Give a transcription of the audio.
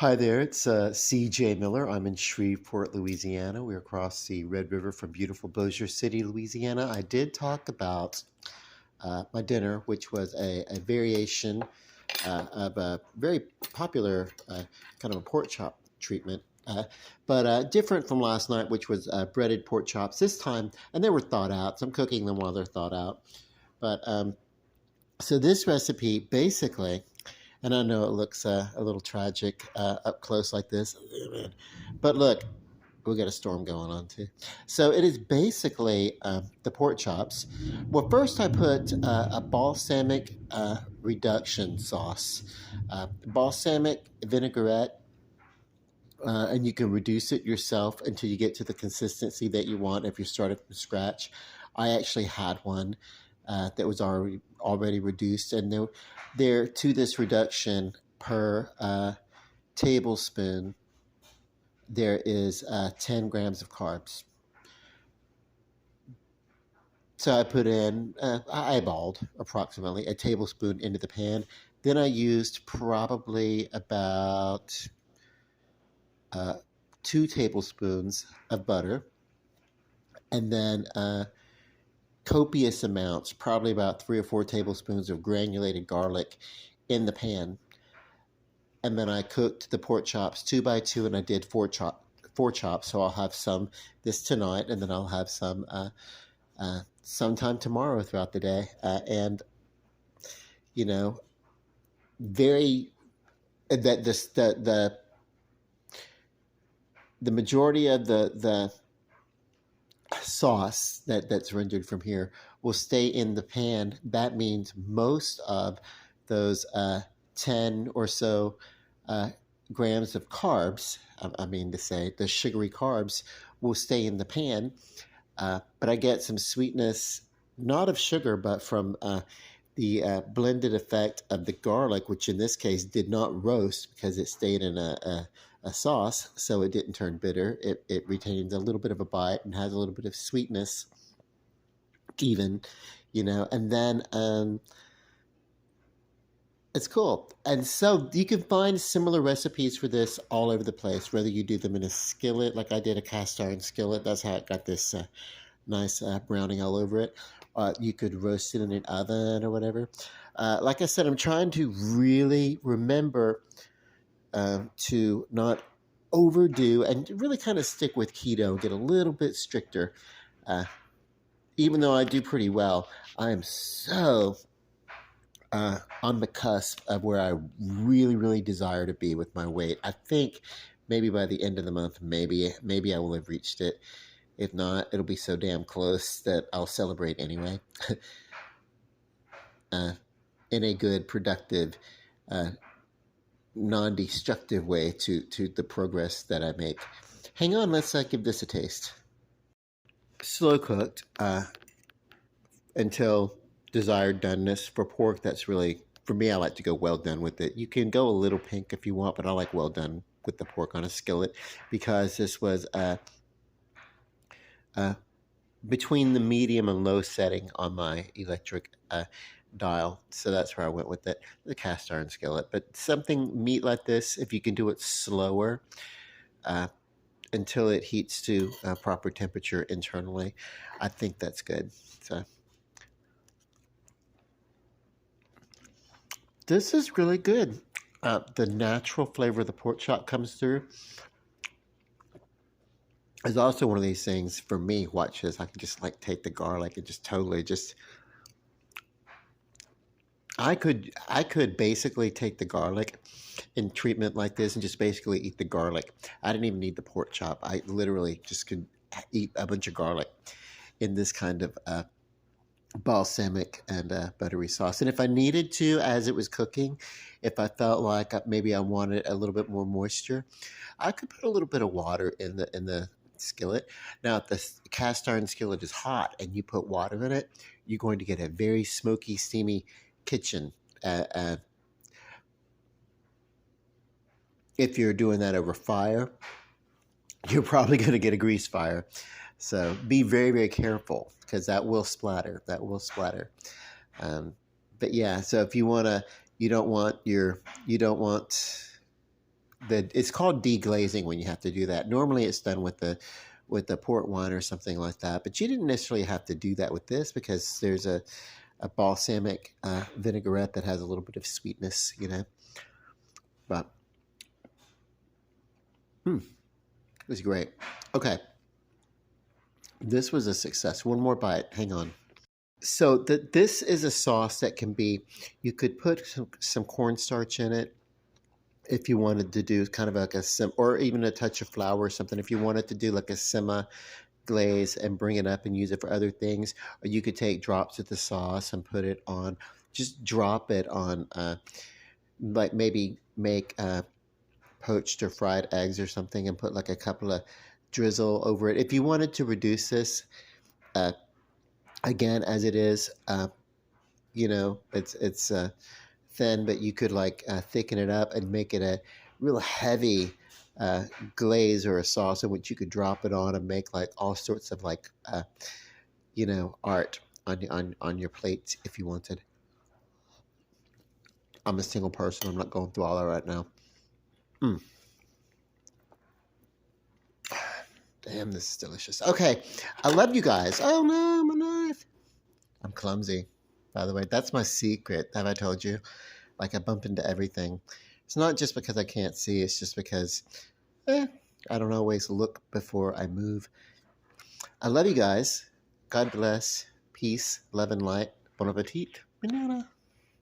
Hi there, it's CJ Miller. I'm in Shreveport, Louisiana. We're across the Red River from beautiful Bossier City, Louisiana. I did talk about my dinner, which was a variation of a very popular kind of a pork chop treatment, but different from last night, which was breaded pork chops this time, and they were thawed out, so I'm cooking them while they're thawed out. But so this recipe basically, and I know it looks a little tragic up close like this, but look, we got a storm going on too. So it is basically the pork chops. Well, first I put a balsamic reduction sauce, balsamic vinaigrette, and you can reduce it yourself until you get to the consistency that you want if you're starting from scratch. I actually had one that was already reduced, and there to this reduction per tablespoon there is 10 grams of carbs. So I put in, I eyeballed approximately a tablespoon into the pan. Then I used probably about 2 tablespoons of butter, and then copious amounts, probably about 3 or 4 tablespoons of granulated garlic in the pan. And then I cooked the pork chops 2 by 2, and I did four chops. So I'll have some this tonight, and then I'll have some sometime tomorrow throughout the day. And you know, very that this the majority of the sauce that's rendered from here will stay in the pan. That means most of those 10 or so grams of carbs, I mean to say, the sugary carbs, will stay in the pan. But I get some sweetness, not of sugar, but from the blended effect of the garlic, which in this case did not roast because it stayed in a sauce, so it didn't turn bitter. It retains a little bit of a bite and has a little bit of sweetness even, and then it's cool. And so you can find similar recipes for this all over the place, whether you do them in a skillet, like I did a cast iron skillet. That's how it got this nice browning all over it. You could roast it in an oven or whatever. Like I said, I'm trying to really remember to not overdo and really kind of stick with keto, get a little bit stricter. Even though I do pretty well, I am so on the cusp of where I really, really desire to be with my weight. I think maybe by the end of the month, maybe I will have reached it. If not, it'll be so damn close that I'll celebrate anyway. In a good, productive, non-destructive way to the progress that I make. Hang on, let's give this a taste. Slow cooked until desired doneness. For pork, that's really, for me, I like to go well done with it. You can go a little pink if you want, but I like well done with the pork on a skillet because this was between the medium and low setting on my electric dial. So that's where I went with it, the cast iron skillet. But something meat like this, if you can do it slower until it heats to proper temperature internally, I think that's good. So this is really good. The natural flavor of the pork chop comes through. It's also one of these things for me. Watch this. I can just take the garlic and just totally just. I could basically take the garlic in treatment like this and just basically eat the garlic. I didn't even need the pork chop. I literally just could eat a bunch of garlic in this kind of balsamic and buttery sauce. And if I needed to, as it was cooking, if I felt like maybe I wanted a little bit more moisture, I could put a little bit of water in the skillet. Now, if the cast iron skillet is hot and you put water in it, you're going to get a very smoky, steamy kitchen. If you're doing that over fire, you're probably going to get a grease fire. So be very, very careful because that will splatter. That will splatter. But yeah, so if you want to, you don't want it's called deglazing when you have to do that. Normally it's done with the port wine or something like that, but you didn't necessarily have to do that with this because there's a balsamic vinaigrette that has a little bit of sweetness, you know. But it was great. Okay, this was a success. One more bite. Hang on. So this is a sauce that can be, you could put some cornstarch in it if you wanted to do kind of like a or even a touch of flour or something. If you wanted to do like a semi glaze and bring it up and use it for other things, or you could take drops of the sauce and put it on, just drop it on, like maybe make poached or fried eggs or something and put like a couple of drizzle over it. If you wanted to reduce this, uh, again, as it is, you know, it's thin, but you could like thicken it up and make it a real heavy uh, glaze or a sauce in which you could drop it on and make like all sorts of like you know, art on your plate if you wanted. I'm a single person. I'm not going through all that right now. Mm. Damn, this is delicious. Okay, I love you guys. Oh no, my knife. I'm clumsy, by the way. That's my secret. Have I told you? Like I bump into everything. It's not just because I can't see. It's just because I don't always look before I move. I love you guys. God bless. Peace, love, and light. Bon appetit. Banana.